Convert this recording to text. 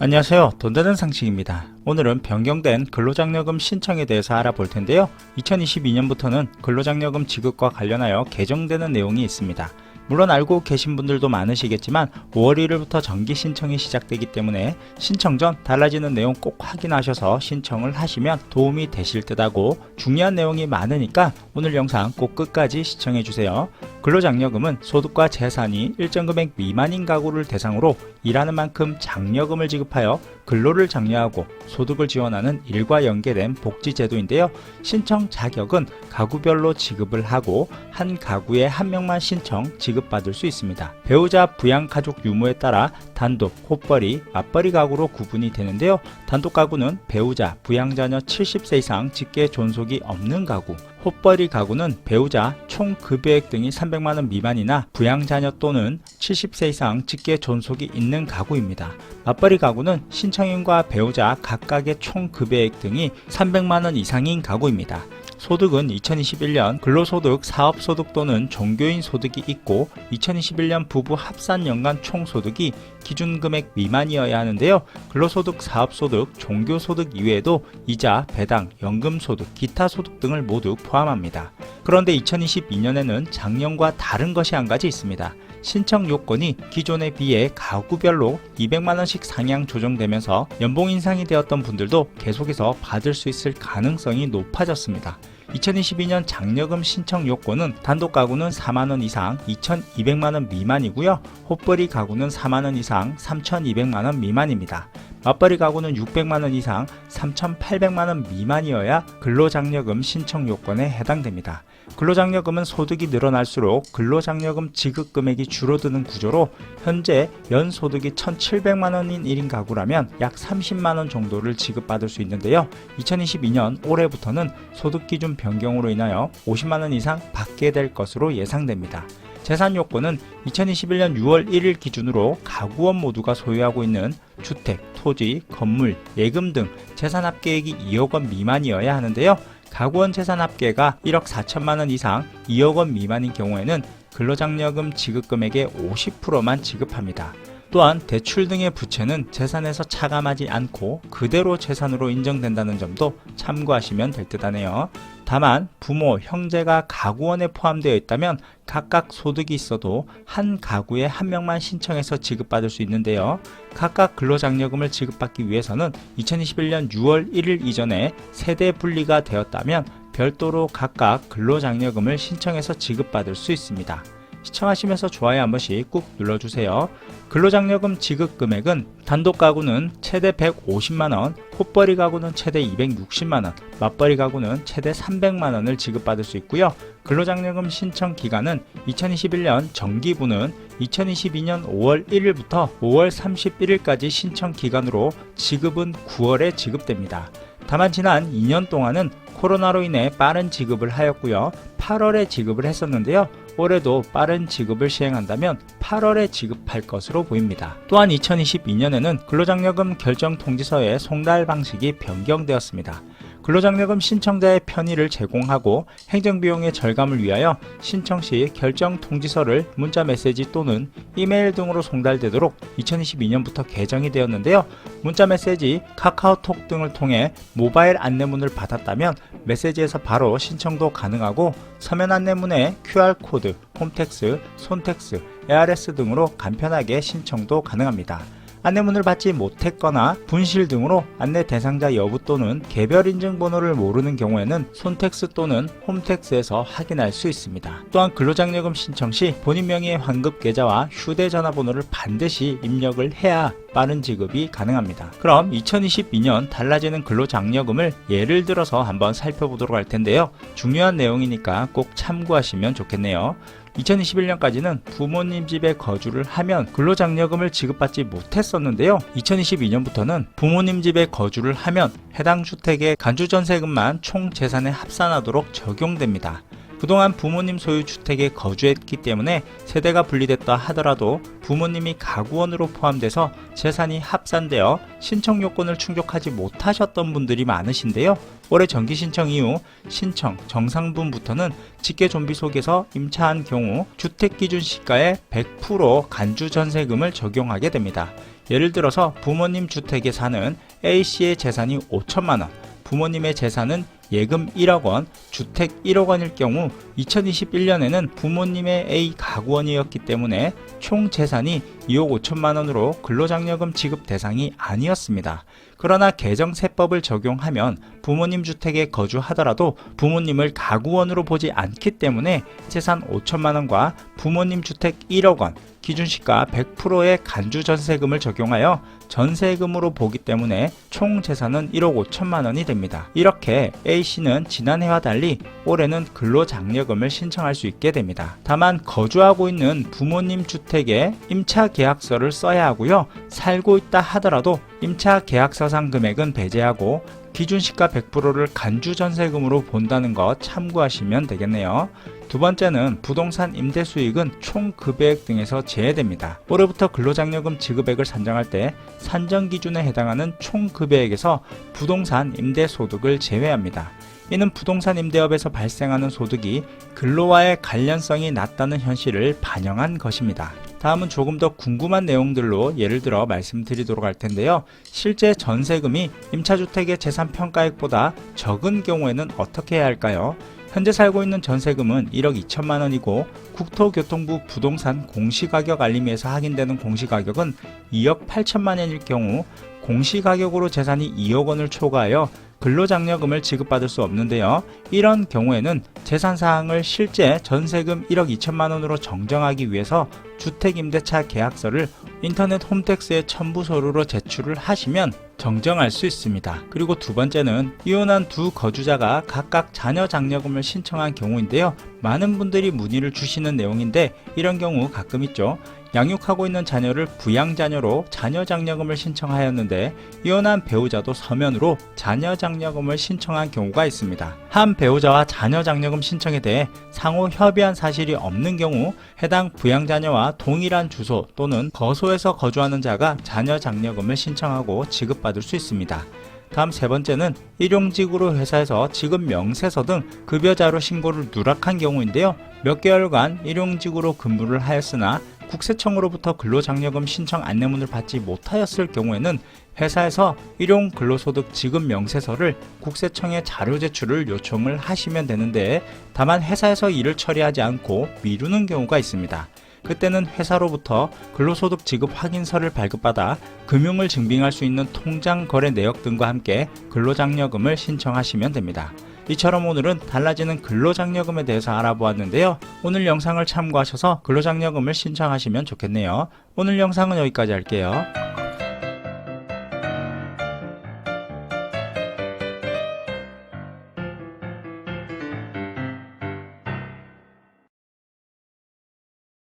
안녕하세요. 돈되는 상식입니다. 오늘은 변경된 근로장려금 신청에 대해서 알아볼 텐데요. 2022년부터는 근로장려금 지급과 관련하여 개정되는 내용이 있습니다. 물론 알고 계신 분들도 많으시겠지만 5월 1일부터 정기 신청이 시작되기 때문에 신청 전 달라지는 내용 꼭 확인하셔서 신청을 하시면 도움이 되실 듯하고 중요한 내용이 많으니까 오늘 영상 꼭 끝까지 시청해 주세요. 근로장려금은 소득과 재산이 일정 금액 미만인 가구를 대상으로 일하는 만큼 장려금을 지급하여 근로를 장려하고 소득을 지원하는 일과 연계된 복지제도인데요. 신청 자격은 가구별로 지급을 하고 한 가구에 한 명만 신청 지급받을 수 있습니다. 배우자 부양가족 유무에 따라 단독, 호벌이, 맞벌이 가구로 구분이 되는데요. 단독 가구는 배우자, 부양자녀 70세 이상 직계 존속이 없는 가구, 호벌이 가구는 배우자 총 급여액 등이 300만원 미만이나 부양자녀 또는 70세 이상 직계 존속이 있는 가구입니다. 맞벌이 가구는 신청인과 배우자 각각의 총 급여액 등이 300만원 이상인 가구입니다. 소득은 2021년 근로소득, 사업소득 또는 종교인 소득이 있고 2021년 부부 합산 연간 총소득이 기준금액 미만이어야 하는데요. 근로소득, 사업소득, 종교소득 이외에도 이자, 배당, 연금소득, 기타 소득 등을 모두 포함합니다. 그런데 2022년에는 작년과 다른 것이 한 가지 있습니다. 신청 요건이 기존에 비해 가구별로 200만원씩 상향 조정되면서 연봉 인상이 되었던 분들도 계속해서 받을 수 있을 가능성이 높아졌습니다. 2022년 장려금 신청 요건은 단독 가구는 4만원 이상 2,200만원 미만이고요. 호벌이 가구는 4만원 이상 3,200만원 미만입니다. 맞벌이 가구는 600만원 이상 3,800만원 미만이어야 근로장려금 신청 요건에 해당됩니다. 근로장려금은 소득이 늘어날수록 근로장려금 지급 금액이 줄어드는 구조로 현재 연소득이 1,700만원인 1인 가구라면 약 30만원 정도를 지급받을 수 있는데요. 2022년 올해부터는 소득기준 변경으로 인하여 50만원 이상 받게 될 것으로 예상됩니다. 재산 요건은 2021년 6월 1일 기준으로 가구원 모두가 소유하고 있는 주택, 토지, 건물, 예금 등 재산 합계액이 2억원 미만이어야 하는데요. 가구원 재산 합계가 1억 4천만원 이상 2억원 미만인 경우에는 근로장려금 지급금액의 50%만 지급합니다. 또한 대출 등의 부채는 재산에서 차감하지 않고 그대로 재산으로 인정된다는 점도 참고하시면 될 듯 하네요. 다만 부모, 형제가 가구원에 포함되어 있다면 각각 소득이 있어도 한 가구에 한 명만 신청해서 지급받을 수 있는데요. 각각 근로장려금을 지급받기 위해서는 2021년 6월 1일 이전에 세대 분리가 되었다면 별도로 각각 근로장려금을 신청해서 지급받을 수 있습니다. 시청하시면서 좋아요 한 번씩 꾹 눌러주세요. 근로장려금 지급 금액은 단독 가구는 최대 150만원, 호벌이 가구는 최대 260만원, 맞벌이 가구는 최대 300만원을 지급받을 수 있고요. 근로장려금 신청 기간은 2021년 정기부는 2022년 5월 1일부터 5월 31일까지 신청 기간으로 지급은 9월에 지급됩니다. 다만 지난 2년 동안은 코로나로 인해 빠른 지급을 하였고요. 8월에 지급을 했었는데요. 올해도 빠른 지급을 시행한다면 8월에 지급할 것으로 보입니다. 또한 2022년에는 근로장려금 결정 통지서의 송달 방식이 변경되었습니다. 근로장려금 신청자의 편의를 제공하고 행정비용의 절감을 위하여 신청 시 결정 통지서를 문자 메시지 또는 이메일 등으로 송달되도록 2022년부터 개정이 되었는데요. 문자 메시지, 카카오톡 등을 통해 모바일 안내문을 받았다면 메시지에서 바로 신청도 가능하고 서면 안내문에 QR코드, 홈택스, 손택스, ARS 등으로 간편하게 신청도 가능합니다. 안내문을 받지 못했거나 분실 등으로 안내 대상자 여부 또는 개별 인증번호를 모르는 경우에는 손택스 또는 홈택스에서 확인할 수 있습니다. 또한 근로장려금 신청 시 본인 명의의 환급 계좌와 휴대전화번호를 반드시 입력을 해야 빠른 지급이 가능합니다. 그럼 2022년 달라지는 근로장려금을 예를 들어서 한번 살펴보도록 할 텐데요. 중요한 내용이니까 꼭 참고하시면 좋겠네요. 2021년까지는 부모님 집에 거주를 하면 근로장려금을 지급받지 못했었는데요. 2022년부터는 부모님 집에 거주를 하면 해당 주택의 간주전세금만 총 재산에 합산하도록 적용됩니다. 그동안 부모님 소유 주택에 거주했기 때문에 세대가 분리됐다 하더라도 부모님이 가구원으로 포함돼서 재산이 합산되어 신청 요건을 충족하지 못하셨던 분들이 많으신데요. 올해 정기 신청 이후 신청 정상분부터는 직계 좀비 속에서 임차한 경우 주택기준 시가의 100% 간주전세금을 적용하게 됩니다. 예를 들어서 부모님 주택에 사는 A씨의 재산이 5천만원, 부모님의 재산은 예금 1억원, 주택 1억원일 경우 2021년에는 부모님의 A 가구원이었기 때문에 총 재산이 2억 5천만원으로 근로장려금 지급 대상이 아니었습니다. 그러나 개정세법을 적용하면 부모님 주택에 거주하더라도 부모님을 가구원으로 보지 않기 때문에 재산 5천만원과 부모님 주택 1억원, 기준시가 100%의 간주전세금을 적용하여 전세금으로 보기 때문에 총 재산은 1억 5천만원이 됩니다. 이렇게 A씨는 지난해와 달리 올해는 근로장려금을 신청할 수 있게 됩니다. 다만 거주하고 있는 부모님 주택에 임차계약서를 써야 하고요. 살고 있다 하더라도 임차계약서상 금액은 배제하고 기준시가 100%를 간주전세금으로 본다는 거 참고하시면 되겠네요. 두 번째는 부동산 임대 수익은 총 급여액 등에서 제외됩니다. 올해부터 근로장려금 지급액을 산정할 때 산정 기준에 해당하는 총 급여액에서 부동산 임대 소득을 제외합니다. 이는 부동산 임대업에서 발생하는 소득이 근로와의 관련성이 낮다는 현실을 반영한 것입니다. 다음은 조금 더 궁금한 내용들로 예를 들어 말씀드리도록 할 텐데요. 실제 전세금이 임차주택의 재산평가액보다 적은 경우에는 어떻게 해야 할까요? 현재 살고 있는 전세금은 1억 2천만 원이고 국토교통부 부동산 공시가격 알림에서 확인되는 공시가격은 2억 8천만 원일 경우 공시가격으로 재산이 2억 원을 초과하여 근로장려금을 지급받을 수 없는데요. 이런 경우에는 재산사항을 실제 전세금 1억 2천만 원으로 정정하기 위해서 주택임대차 계약서를 인터넷 홈택스에 첨부 서류로 제출을 하시면 정정할 수 있습니다. 그리고 두 번째는 이혼한 두 거주자가 각각 자녀장려금을 신청한 경우인데요. 많은 분들이 문의를 주시는 내용인데 이런 경우 가끔 있죠. 양육하고 있는 자녀를 부양자녀로 자녀장려금을 신청하였는데 이혼한 배우자도 서면으로 자녀장려금을 신청한 경우가 있습니다. 한 배우자와 자녀장려금 신청에 대해 상호 협의한 사실이 없는 경우 해당 부양자녀와 동일한 주소 또는 거소에서 거주하는 자가 자녀장려금을 신청하고 지급받을 수 있습니다. 다음 세 번째는 일용직으로 회사에서 지급 명세서 등 급여자료 신고를 누락한 경우인데요. 몇 개월간 일용직으로 근무를 하였으나 국세청으로부터 근로장려금 신청 안내문을 받지 못하였을 경우에는 회사에서 일용 근로소득 지급 명세서를 국세청에 자료 제출을 요청을 하시면 되는데 다만 회사에서 일을 처리하지 않고 미루는 경우가 있습니다. 그때는 회사로부터 근로소득 지급 확인서를 발급받아 금융을 증빙할 수 있는 통장 거래 내역 등과 함께 근로장려금을 신청하시면 됩니다. 이처럼 오늘은 달라지는 근로장려금에 대해서 알아보았는데요. 오늘 영상을 참고하셔서 근로장려금을 신청하시면 좋겠네요. 오늘 영상은 여기까지 할게요.